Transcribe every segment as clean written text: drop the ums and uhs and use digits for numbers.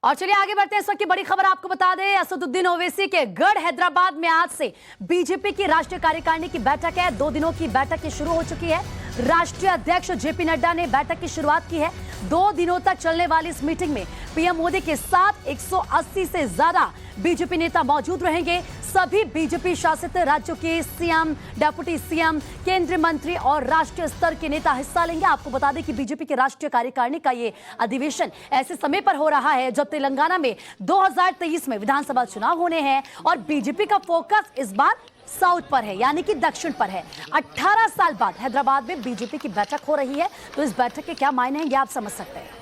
और चलिए आगे बढ़ते हैं। इस वक्त की बड़ी खबर आपको बता दें, असदुद्दीन ओवैसी के गढ़ हैदराबाद में आज से बीजेपी की राष्ट्रीय कार्यकारिणी की बैठक है। 2 दिनों की बैठक की शुरू हो चुकी है। राष्ट्रीय अध्यक्ष जेपी नड्डा ने बैठक की शुरुआत की है। 2 दिनों तक चलने वाली इस मीटिंग में पीएम मोदी के साथ 180 से ज्यादा बीजेपी नेता मौजूद रहेंगे। सभी बीजेपी शासित राज्यों के सीएम, डिप्टी सीएम, केंद्रीय मंत्री और राष्ट्रीय स्तर के नेता हिस्सा लेंगे। आपको बता दें कि बीजेपी के राष्ट्रीय कार्यकारिणी का ये अधिवेशन ऐसे समय पर हो रहा है जब तेलंगाना में 2023 में विधानसभा चुनाव होने हैं और बीजेपी का फोकस इस बार साउथ पर है, यानी कि दक्षिण पर है। 18 साल बाद हैदराबाद में बीजेपी की बैठक हो रही है, तो इस बैठक के क्या मायने हैं ये आप समझ सकते हैं।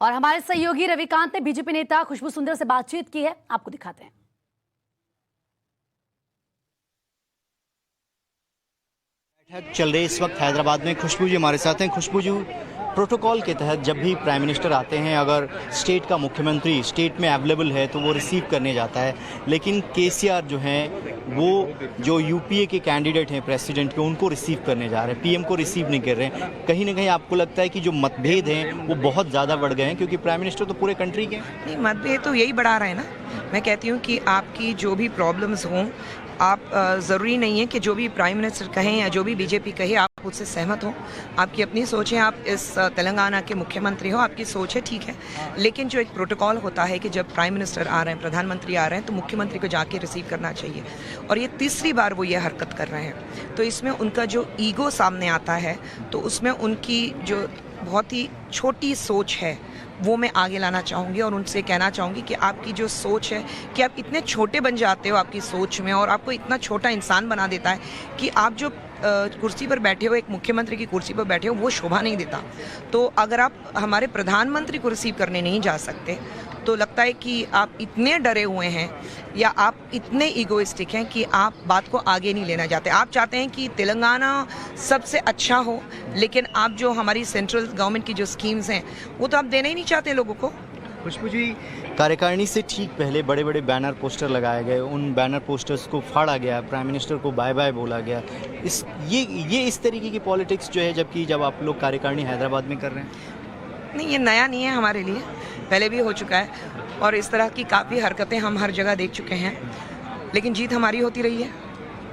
और हमारे सहयोगी रविकांत ने बीजेपी नेता खुशबू सुंदर से बातचीत की है, आपको दिखाते हैं। बैठक चल रही इस वक्त हैदराबाद में। खुशबू जी हमारे साथ हैं। खुशबू जी, प्रोटोकॉल के तहत जब भी प्राइम मिनिस्टर आते हैं, अगर स्टेट का मुख्यमंत्री स्टेट में अवेलेबल है तो वो रिसीव करने जाता है, लेकिन केसीआर जो हैं वो जो यूपीए के कैंडिडेट हैं प्रेसिडेंट के, उनको रिसीव करने जा रहे हैं, पीएम को रिसीव नहीं कर रहे हैं। कहीं ना कहीं आपको लगता है कि जो मतभेद हैं वो बहुत ज़्यादा बढ़ गए हैं, क्योंकि प्राइम मिनिस्टर तो पूरे कंट्री के हैं। नहीं, मतभेद तो यही बढ़ा रहे हैं ना। मैं कहती हूँ कि आपकी जो भी प्रॉब्लम्स हों, आप ज़रूरी नहीं है कि जो भी प्राइम मिनिस्टर कहें या जो भी बीजेपी कहे आप उससे सहमत हो। आपकी अपनी सोच है, आप इस तेलंगाना के मुख्यमंत्री हो, आपकी सोच है, ठीक है। लेकिन जो एक प्रोटोकॉल होता है कि जब प्राइम मिनिस्टर आ रहे हैं, प्रधानमंत्री आ रहे हैं, तो मुख्यमंत्री को जाके रिसीव करना चाहिए। और ये तीसरी बार वो ये हरकत कर रहे हैं, तो इसमें उनका जो ईगो सामने आता है, तो उसमें उनकी जो बहुत ही छोटी सोच है वो मैं आगे लाना चाहूँगी और उनसे कहना चाहूँगी कि आपकी जो सोच है कि आप इतने छोटे बन जाते हो आपकी सोच में, और आपको इतना छोटा इंसान बना देता है कि आप जो कुर्सी पर बैठे हो, एक मुख्यमंत्री की कुर्सी पर बैठे हो, वो शोभा नहीं देता। तो अगर आप हमारे प्रधानमंत्री को रिसीव करने नहीं जा सकते तो लगता है कि आप इतने डरे हुए हैं या आप इतने ईगोइस्टिक हैं कि आप बात को आगे नहीं लेना चाहते। आप चाहते हैं कि तेलंगाना सबसे अच्छा हो, लेकिन आप जो हमारी सेंट्रल गवर्नमेंट की जो स्कीम्स हैं वो तो आप देना ही नहीं चाहते लोगों को। खुशबू जी, कार्यकारिणी से ठीक पहले बड़े बड़े बैनर पोस्टर लगाए गए, उन बैनर पोस्टर्स को फाड़ा गया, प्राइम मिनिस्टर को बाय बाय बोला गया। ये इस तरीके की पॉलिटिक्स जो है, जबकि जब आप लोग कार्यकारिणी हैदराबाद में कर रहे हैं। नहीं, ये नया नहीं है हमारे लिए, पहले भी हो चुका है और इस तरह की काफ़ी हरकतें हम हर जगह देख चुके हैं, लेकिन जीत हमारी होती रही है।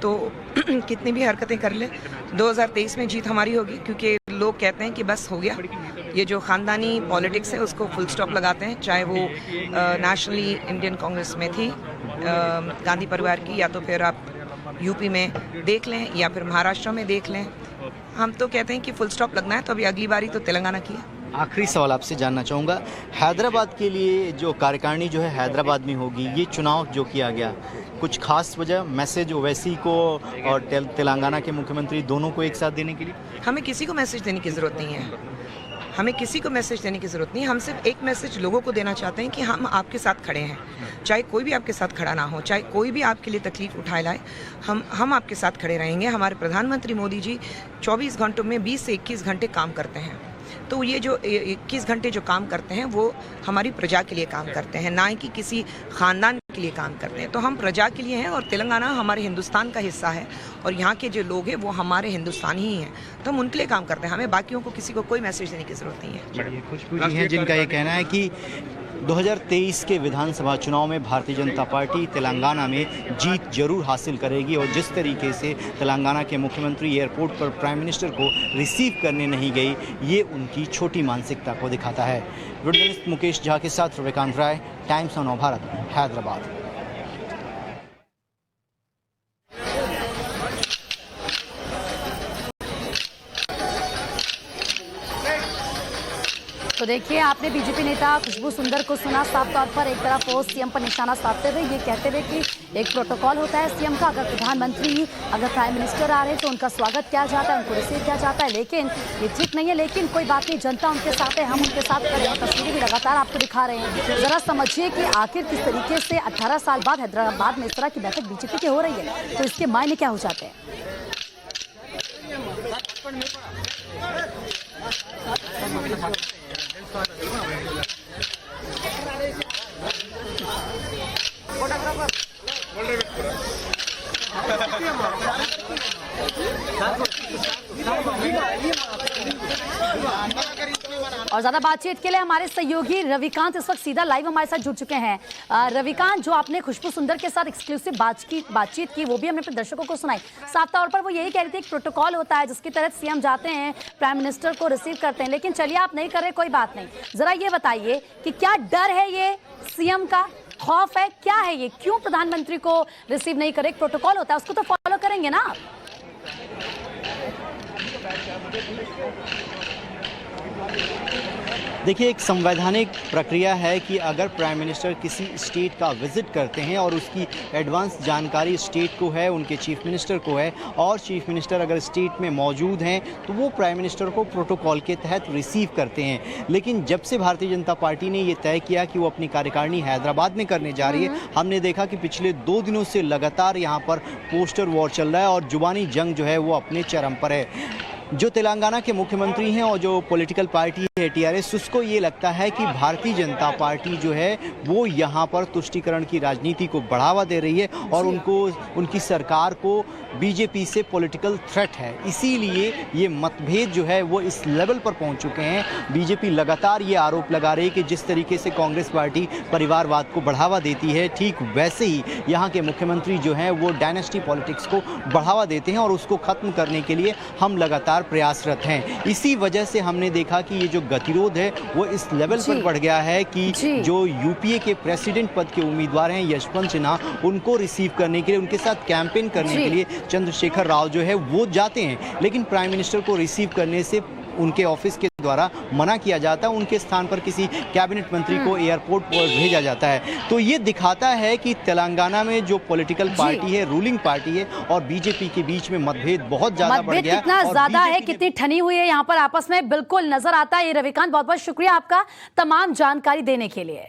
तो कितनी भी हरकतें कर ले, 2023 में जीत हमारी होगी, क्योंकि लोग कहते हैं कि बस हो गया, ये जो ख़ानदानी पॉलिटिक्स है उसको फुल स्टॉप लगाते हैं। चाहे वो नेशनली इंडियन कांग्रेस में थी गांधी परिवार की, या तो फिर आप यूपी में देख लें या फिर महाराष्ट्र में देख लें। हम तो कहते हैं कि फुल स्टॉप लगना है, तो अभी अगली बारी तो तेलंगाना की है। आखिरी सवाल आपसे जानना चाहूँगा, हैदराबाद के लिए जो कार्यकारिणी जो है हैदराबाद में होगी, ये चुनाव जो किया गया, कुछ खास वजह, मैसेज ओवैसी को और तेलंगाना के मुख्यमंत्री दोनों को एक साथ देने के लिए? हमें किसी को मैसेज देने की ज़रूरत नहीं है, हमें किसी को मैसेज देने की ज़रूरत नहीं है। हम सिर्फ एक मैसेज लोगों को देना चाहते हैं कि हम आपके साथ खड़े हैं, चाहे कोई भी आपके साथ खड़ा ना हो, चाहे कोई भी आपके लिए तकलीफ उठाए लाए, हम आपके साथ खड़े रहेंगे। हमारे प्रधानमंत्री मोदी जी 24 घंटों में 20 से 21 घंटे काम करते हैं, तो ये जो 21 घंटे जो काम करते हैं वो हमारी प्रजा के लिए काम करते हैं, ना कि किसी ख़ानदान के लिए काम करते हैं। तो हम प्रजा के लिए हैं और तेलंगाना हमारे हिंदुस्तान का हिस्सा है और यहाँ के जो लोग हैं वो हमारे हिंदुस्तानी ही हैं, तो हम उनके लिए काम करते हैं। हमें बाकियों को किसी को कोई मैसेज देने की ज़रूरत नहीं है। खुशबू जी हैं जिनका ये कहना है कि 2023 के विधानसभा चुनाव में भारतीय जनता पार्टी तेलंगाना में जीत जरूर हासिल करेगी, और जिस तरीके से तेलंगाना के मुख्यमंत्री एयरपोर्ट पर प्राइम मिनिस्टर को रिसीव करने नहीं गई, ये उनकी छोटी मानसिकता को दिखाता है। जर्नलिस्ट मुकेश झा के साथ रविकांत राय, टाइम्स ऑफ नवभारत, हैदराबाद। तो देखिए, आपने बीजेपी नेता खुशबू सुंदर को सुना। साफ तौर पर एक तरफ वो सीएम पर निशाना साधते हुए ये कहते हुए कि एक प्रोटोकॉल होता है सीएम का, अगर प्रधानमंत्री, अगर प्राइम मिनिस्टर आ रहे हैं तो उनका स्वागत किया जाता है, उनको रिसीव किया जाता है, लेकिन ये ठीक नहीं है। लेकिन कोई बात नहीं, जनता उनके साथ है, हम उनके साथ खड़े हैं। तस्वीरें भी लगातार आपको दिखा रहे हैं। जरा समझिए कि आखिर किस तरीके से 18 साल बाद हैदराबाद में इस तरह की बैठक बीजेपी की हो रही है, तो इसके मायने क्या हो जाते हैं। और ज्यादा बातचीत के लिए हमारे सहयोगी रविकांत इस वक्त सीधा लाइव हमारे साथ जुड़ चुके हैं। रविकांत, जो आपने खुशबू सुंदर के साथ एक्सक्लूसिव बातचीत की वो भी हमने अपने दर्शकों को सुनाई। साफ तौर पर वो यही कह रही थी एक प्रोटोकॉल होता है जिसके तहत सीएम जाते हैं, प्राइम मिनिस्टर को रिसीव करते हैं, लेकिन चलिए आप नहीं कर रहे, कोई बात नहीं। जरा ये बताइए कि क्या डर है, ये सीएम का खौफ है, क्या है ये, क्यों प्रधानमंत्री को रिसीव नहीं करे? एक प्रोटोकॉल होता है, उसको तो फॉलो करेंगे ना आप? देखिए, एक संवैधानिक प्रक्रिया है कि अगर प्राइम मिनिस्टर किसी स्टेट का विजिट करते हैं और उसकी एडवांस जानकारी स्टेट को है, उनके चीफ मिनिस्टर को है, और चीफ मिनिस्टर अगर स्टेट में मौजूद हैं तो वो प्राइम मिनिस्टर को प्रोटोकॉल के तहत रिसीव करते हैं। लेकिन जब से भारतीय जनता पार्टी ने ये तय किया कि वो अपनी कार्यकारिणी हैदराबाद में करने जा रही है, हमने देखा कि पिछले 2 दिनों से लगातार यहाँ पर पोस्टर वॉर चल रहा है और जुबानी जंग जो है वो अपने चरम पर है। जो तेलंगाना के मुख्यमंत्री हैं और जो पॉलिटिकल पार्टी है टीआरएस, उसको ये लगता है कि भारतीय जनता पार्टी जो है वो यहाँ पर तुष्टीकरण की राजनीति को बढ़ावा दे रही है और उनको, उनकी सरकार को बीजेपी से पॉलिटिकल थ्रेट है। इसीलिए ये मतभेद जो है वो इस लेवल पर पहुँच चुके हैं। बीजेपी लगातार ये आरोप लगा रही है कि जिस तरीके से कांग्रेस पार्टी परिवारवाद को बढ़ावा देती है, ठीक वैसे ही यहाँ के मुख्यमंत्री जो हैं वो डायनेस्टी पॉलिटिक्स को बढ़ावा देते हैं और उसको ख़त्म करने के लिए हम लगातार प्रयासरत हैं। इसी वजह से हमने देखा कि ये जो गतिरोध है वो इस लेवल पर बढ़ गया है कि जो यूपीए के प्रेसिडेंट पद के उम्मीदवार हैं यशवंत सिन्हा, उनको रिसीव करने के लिए, उनके साथ कैंपेन करने के लिए चंद्रशेखर राव जो है वो जाते हैं, लेकिन प्राइम मिनिस्टर को रिसीव करने से उनके ऑफिस के द्वारा मना किया जाता है। उनके स्थान पर किसी कैबिनेट मंत्री को एयरपोर्ट पर भेजा जाता है। तो ये दिखाता है कि तेलंगाना में जो पॉलिटिकल पार्टी है, रूलिंग पार्टी है, और बीजेपी के बीच में मतभेद बहुत ज्यादा बढ़ गया है। कितना ज्यादा है, कितनी ठनी हुई है यहाँ पर आपस में, बिल्कुल नजर आता है। ये रविकांत, बहुत बहुत शुक्रिया आपका तमाम जानकारी देने के लिए।